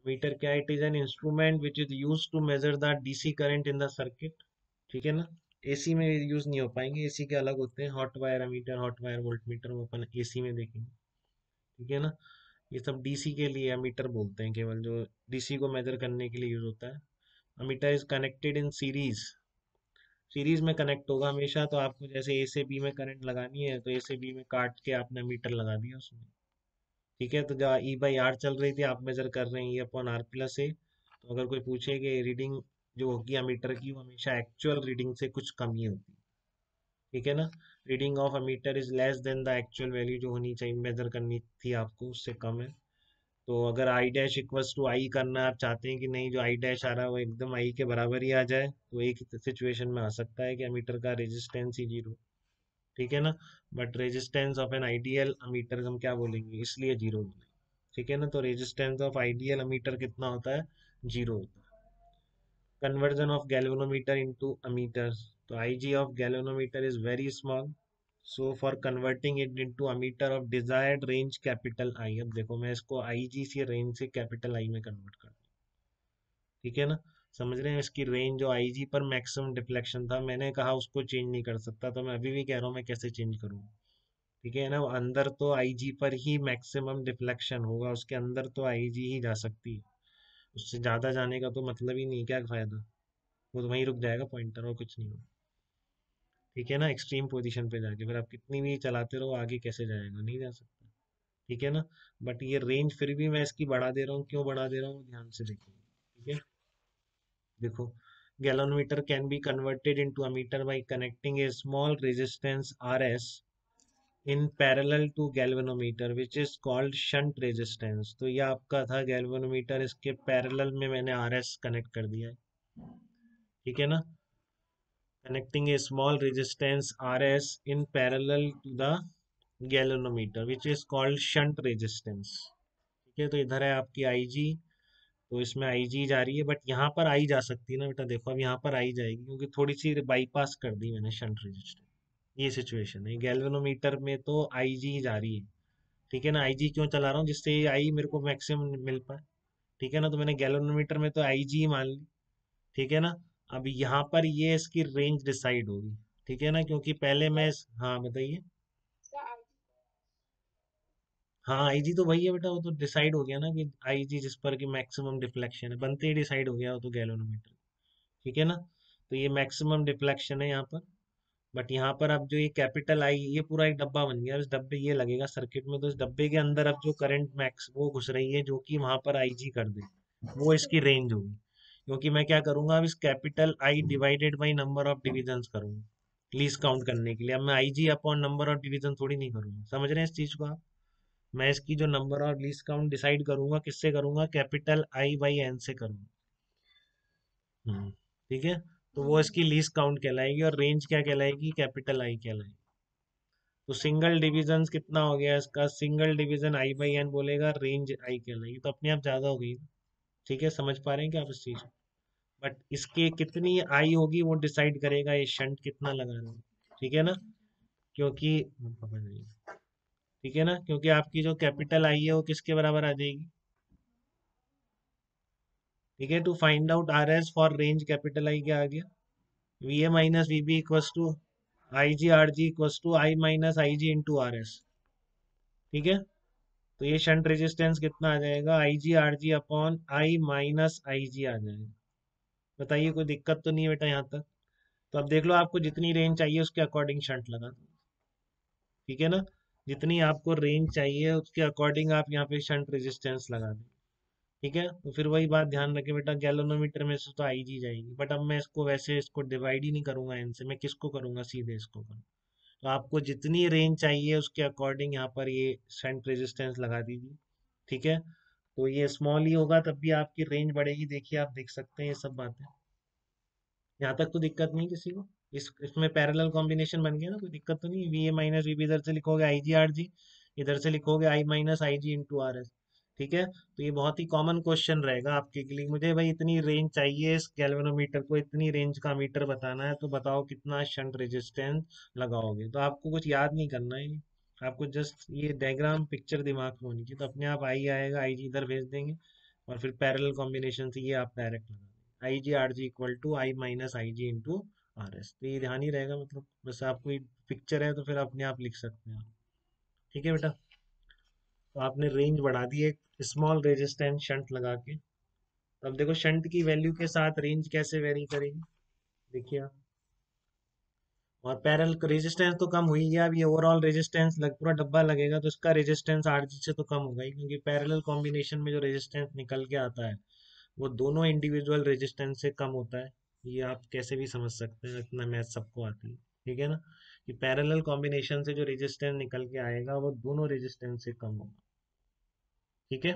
Metre क्या, it is an instrument which is use to measure the DC current in the circuit. ठीक है ना। AC में use नहीं हो पाएंगे, एसी के अलग होते हैं, hot wire ammeter, hot wire volt meter, वो अपन एसी में देखेंगे। ठीक है ना। ये सब डीसी के लिए अमीटर बोलते हैं, केवल जो डीसी को मेजर करने के लिए यूज होता है। Ammeter is connected in series, series में कनेक्ट होगा हमेशा। तो आपको जैसे ए से बी में करंट लगानी है, तो ए से बी में काट के आपने मीटर लगा दिया उसमें। ठीक है। तो जहाँ ई बाई आर चल रही थी, आप मेजर कर रहे हैं ई अपॉन आर प्लस ए। तो अगर कोई पूछे कि रीडिंग जो होगी अमीटर की, वो हमेशा एक्चुअल रीडिंग से कुछ कम ही होती है। ठीक है ना। Reading of ammeter is less than the actual value, जो होनी चाहिए मेजर करनी थी आपको, उससे कम है। तो अगर आई डैश इक्वल्स टू आई करना आप चाहते हैं कि नहीं, जो आई डैश आ रहा है वो एकदम आई के बराबर ही आ जाए, तो एक सिचुएशन में आ सकता है कि अमीटर का रेजिस्टेंस ही जीरो। ठीक है ना। But resistance of an ideal ammeter हम क्या बोलेंगे, इसलिए जीरो बोलेंगे। ठीक है ना। तो रेजिस्टेंस ऑफ आइडियल अमीटर कितना होता है, जीरो होता है। Conversion of galvanometer into ammeter, तो I G of galvanometer is very small, so for converting it into ammeter of desired range capital I, अब देखो मैं इसको आईजी से रेंज से कैपिटल आई में कन्वर्ट कर दूं। ठीक है ना। समझ रहे हैं, इसकी रेंज जो आईजी पर मैक्सिमम डिफ्लेक्शन था, मैंने कहा उसको चेंज नहीं कर सकता, तो मैं अभी भी कह रहा हूँ मैं कैसे चेंज करूँ। ठीक है ना। अंदर तो आईजी पर ही मैक्सिमम डिफ्लेक्शन होगा, उसके अंदर तो आईजी ही जा सकती है, उससे ज्यादा जाने का तो मतलब ही नहीं, क्या फायदा। वो तो वहीं रुक जाएगा पॉइंटर, और कुछ नहीं होगा। ठीक है ना। एक्सट्रीम पोजीशन पे जाके फिर आप कितनी भी चलाते रहो, आगे कैसे जाएगा, नहीं जा सकता। ठीक है ना। बट ये रेंज फिर भी मैं इसकी बढ़ा दे रहा हूँ, क्यों बढ़ा दे रहा हूँ, ध्यान से देखिए। ठीक है। देखो, galvanometer can be converted into ammeter by connecting a small resistance R S in parallel to galvanometer which is called shunt resistance. तो ये आपका था गैल्वेनोमीटर, इसके पैरेलल में मैंने आर एस कनेक्ट कर दिया है। ठीक है ना। connecting a small resistance RS in parallel to the galvanometer which is called shunt resistance। ठीक है। तो इधर है आपकी IG, तो इसमें IG जा रही है, बट यहाँ पर आई जा सकती है ना बेटा, देखो अब यहाँ पर आई जाएगी क्योंकि थोड़ी सी बाईपास कर दी मैंने शंट रेजिस्टेंस। ये सिचुएशन है, गैल्वेनोमीटर में तो IG जा रही है। ठीक है ना। IG क्यों चला रहा हूँ, जिससे ये आई मेरे को मैक्सिमम मिल पाए। ठीक है ना। तो मैंने गैल्वेनोमीटर में तो IG मान ली। ठीक है ना। अब यहाँ पर ये इसकी रेंज डिसाइड होगी। ठीक है ना, क्योंकि पहले मैं हाँ बताइए। हाँ आईजी तो वही है बेटा, वो तो डिसाइड हो गया ना कि आईजी जिस पर की मैक्सिमम डिफ्लेक्शन है, बनते ही डिसाइड हो गया वो तो गैल्वेनोमीटर। ठीक है ना। तो ये मैक्सिमम डिफ्लेक्शन है यहाँ पर। बट यहाँ पर अब जो ये कैपिटल आई, ये पूरा एक डब्बा बन गया, इस डब्बे ये लगेगा सर्किट में, तो इस डब्बे के अंदर अब जो करंट मैक्स वो घुस रही है, जो कि वहां पर आईजी कर दे, वो इसकी रेंज होगी। क्योंकि मैं क्या करूंगा, अब इस capital I divided by number of divisions करूंगा लीस्ट काउंट करने के लिए। अब मैं IG upon number of division थोड़ी नहीं करूंगा, समझ रहे हैं इस चीज को आप। मैं इसकी जो number of least count decide करूंगा, किससे करूंगा, कैपिटल आई बाई एन से करूंगा। ठीक है। तो वो इसकी लीस्ट काउंट कहलाएगी, और रेंज क्या कहलाएगी, कैपिटल आई कहलाएगी। तो सिंगल डिवीजन कितना हो गया इसका, single division I by N बोलेगा, रेंज आई कहलाएगी, तो अपने आप ज्यादा हो गई। ठीक है, समझ पा रहे हैं क्या आप इस चीज को? बट इसके कितनी आई होगी वो डिसाइड करेगा ये शंट कितना लगा रहा है। ठीक है ना। क्योंकि ठीक है ना, क्योंकि आपकी जो कैपिटल आई है वो किसके बराबर आ जाएगी। ठीक है। To find out R S for range, capital I क्या आ गया, V A minus V B equals to I G R G equals to I minus I G into R S. ठीक है। तो ये शंट रेजिस्टेंस कितना आ जाएगा, I G R G upon I minus I G आ जाएगा। बताइए कोई दिक्कत तो नहीं है बेटा यहाँ तक। तो अब देख लो, आपको जितनी रेंज चाहिए उसके अकॉर्डिंग शंट लगा दो। ठीक है ना। जितनी आपको रेंज चाहिए उसके अकॉर्डिंग आप यहाँ पे शंट रेजिस्टेंस लगा दें। ठीक है। तो फिर वही बात ध्यान रखें बेटा, गैल्वेनोमीटर में से तो आई जी जाएगी, बट अब मैं इसको वैसे इसको डिवाइड ही नहीं करूंगा एन से, मैं किसको करूंगा, सीधे इसको करूँगा। तो आपको जितनी रेंज चाहिए उसके अकॉर्डिंग यहाँ पर ये शंट रेजिस्टेंस लगा दीजिए। ठीक है। तो ये स्मॉल ही होगा तब भी आपकी रेंज बढ़ेगी, देखिए आप देख सकते हैं ये सब बातें। यहाँ तक तो दिक्कत नहीं किसी को। इसमें पैरेलल कॉम्बिनेशन बन गया ना, कोई दिक्कत तो नहीं। V A minus V B इधर से लिखोगे आई जी आर जी, इधर से लिखोगे आई minus I G into R S. ठीक है। तो ये बहुत ही कॉमन क्वेश्चन रहेगा आपके के लिए, मुझे भाई इतनी रेंज चाहिए इस गैल्वेनोमीटर को, इतनी रेंज का मीटर बताना है, तो बताओ कितना शंट रेजिस्टेंस लगाओगे। तो आपको कुछ याद नहीं करना है, आपको जस्ट ये डायग्राम पिक्चर दिमाग में होनी चाहिए, तो अपने आप आई आएगा, आई जी इधर भेज देंगे, और फिर पैरेलल कॉम्बिनेशन से ये आप डायरेक्ट लगा देंगे, I G R G equal to I minus I G into R S. तो ये ध्यान ही रहेगा, मतलब बस आपको पिक्चर है तो फिर अपने आप लिख सकते हैं आप। ठीक है बेटा। तो आपने रेंज बढ़ा दी एक स्मॉल रेजिस्टेंस शंट लगा के। अब देखो शंट की वैल्यू के साथ रेंज कैसे वेरी करेगी, देखिए आप। और पैरेलल रेजिस्टेंस तो कम हुई गया, अब ये ओवरऑल रेजिस्टेंस पूरा डब्बा लगेगा तो इसका रेजिस्टेंस आरजी से तो कम होगा ही, क्योंकि पैरेलल कॉम्बिनेशन में जो रेजिस्टेंस निकल के आता है वो दोनों इंडिविजुअल रेजिस्टेंस से कम होता है। ये आप कैसे भी समझ सकते हैं, इतना मैथ सबको आती है। ठीक है ना, कि पैरेलल कॉम्बिनेशन से जो रेजिस्टेंस निकल के आएगा वो दोनों रेजिस्टेंस से कम होगा। ठीक है।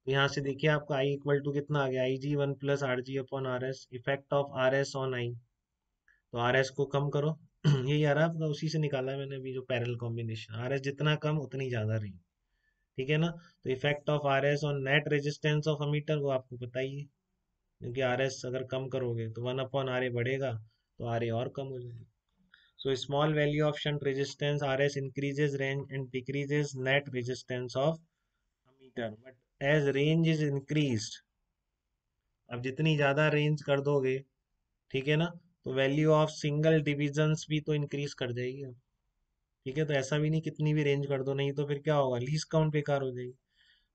तो यहाँ से देखिए आपका आई इक्वल टू कितना आ गया, I G one plus R G upon R S, effect of R S on I. तो आर एस को कम करो यही आ रहा है आपका, उसी से निकाला है मैंने अभी जो पैरेलल कॉम्बिनेशन, आर एस जितना कम उतनी ज्यादा रही। ठीक है ना। तो effect of R S on net resistance of ammeter वो आपको पता ही है, क्योंकि आर एस अगर कम करोगे तो वन अपॉन आर ए बढ़ेगा, तो आर ए और कम हो जाएगा। So small value of shunt resistance R S increases range and decreases net resistance of ammeter, but as range is increased, अब जितनी ज्यादा रेंज कर दोगे, ठीक है ना, तो वैल्यू ऑफ सिंगल डिविजन्स भी तो इंक्रीज कर जाएगी अब। ठीक है, तो ऐसा भी नहीं कितनी भी रेंज कर दो, नहीं तो फिर क्या होगा, लीस्ट काउंट बेकार हो जाएगी।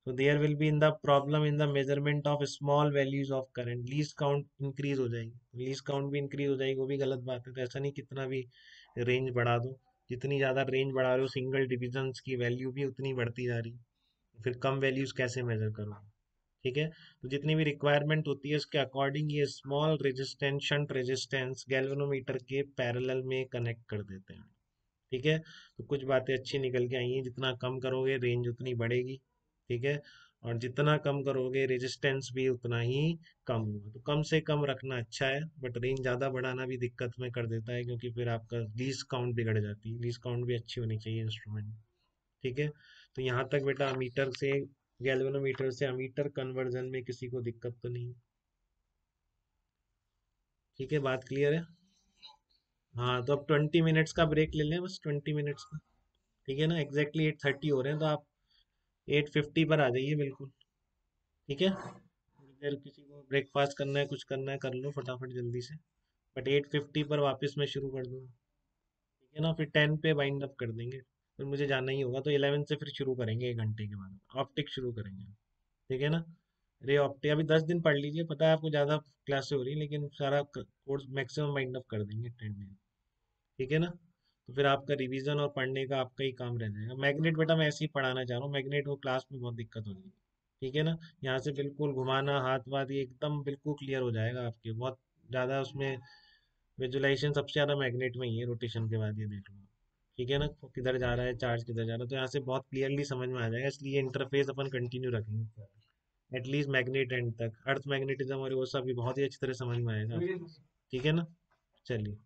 So there will be in the problem in the measurement of small values of current, least count increase हो जाएगी, least count भी increase हो जाएगी, वो भी गलत बात है। तो ऐसा नहीं कितना भी रेंज बढ़ा दो, जितनी ज़्यादा रेंज बढ़ा रहे हो सिंगल डिविजन्स की वैल्यू भी उतनी बढ़ती जा रही है, फिर कम वैल्यूज कैसे मेजर करोगे। ठीक है। तो जितनी भी रिक्वायरमेंट होती है उसके अकॉर्डिंग ये small resistance shunt resistance galvanometer के पैरेलल में कनेक्ट कर देते हैं। ठीक है। तो कुछ बातें अच्छी निकल के आई हैं, जितना कम करोगे रेंज उतनी बढ़ेगी। ठीक है। और जितना कम करोगे रेजिस्टेंस भी उतना ही कम होगा, तो कम से कम रखना अच्छा है, बट रेंज ज़्यादा बढ़ाना भी दिक्कत में कर देता है, क्योंकि फिर आपका लीस्ट काउंट बिगड़ जाती है, लीस्ट काउंट भी अच्छी होनी चाहिए इंस्ट्रूमेंट। ठीक है। तो यहाँ तक बेटा अमीटर से, गैल्वेनोमीटर से अमीटर कन्वर्जन में किसी को दिक्कत तो नहीं। ठीक है, बात क्लियर है। हाँ, तो अब 20 मिनट्स का ब्रेक ले लें, बस 20 मिनट्स का। ठीक है ना, एग्जैक्टली 8:30 हो रहे हैं, तो आप 8:50 पर आ जाइए बिल्कुल। ठीक है, थोड़ी देर किसी को ब्रेकफास्ट करना है, कुछ करना है, कर लो फटाफट जल्दी से। बट 8:50 पर वापस मैं शुरू कर दूँगा। ठीक है ना, फिर 10 पे वाइंड अप कर देंगे, फिर मुझे जाना ही होगा, तो 11 से फिर शुरू करेंगे, 1 घंटे के बाद ऑप्टिक शुरू करेंगे। ठीक है ना। रे ऑप्टिक अभी 10 दिन पढ़ लीजिए, पता है आपको ज़्यादा क्लासेस हो रही है, लेकिन सारा कोर्स मैक्सिमम वाइंड अप कर देंगे 10 दिन। ठीक है ना। तो फिर आपका रिवीजन और पढ़ने का आपका ही काम रह जाएगा। मैग्नेट बेटा मैं ऐसे ही पढ़ाना चाह रहा हूँ, मैग्नेट वो क्लास में बहुत दिक्कत हो जाएगी। ठीक है ना। यहाँ से बिल्कुल घुमाना हाथ वाथ ये एकदम बिल्कुल क्लियर हो जाएगा आपके, बहुत ज़्यादा उसमें विजुलाइजेशन सबसे ज़्यादा मैग्नेट में ही है, रोटेशन के बाद ये देख लो। ठीक है ना, तो किधर जा रहा है चार्ज, किधर जा रहा है, तो यहाँ से बहुत क्लियरली समझ में आ जाएगा, इसलिए इंटरफेस अपन कंटिन्यू रखेंगे एटलीस्ट मैग्नेट एंड तक, अर्थ मैग्नेटिज्म और वो सब भी बहुत ही अच्छी तरह समझ में आएगा। ठीक है ना। चलिए।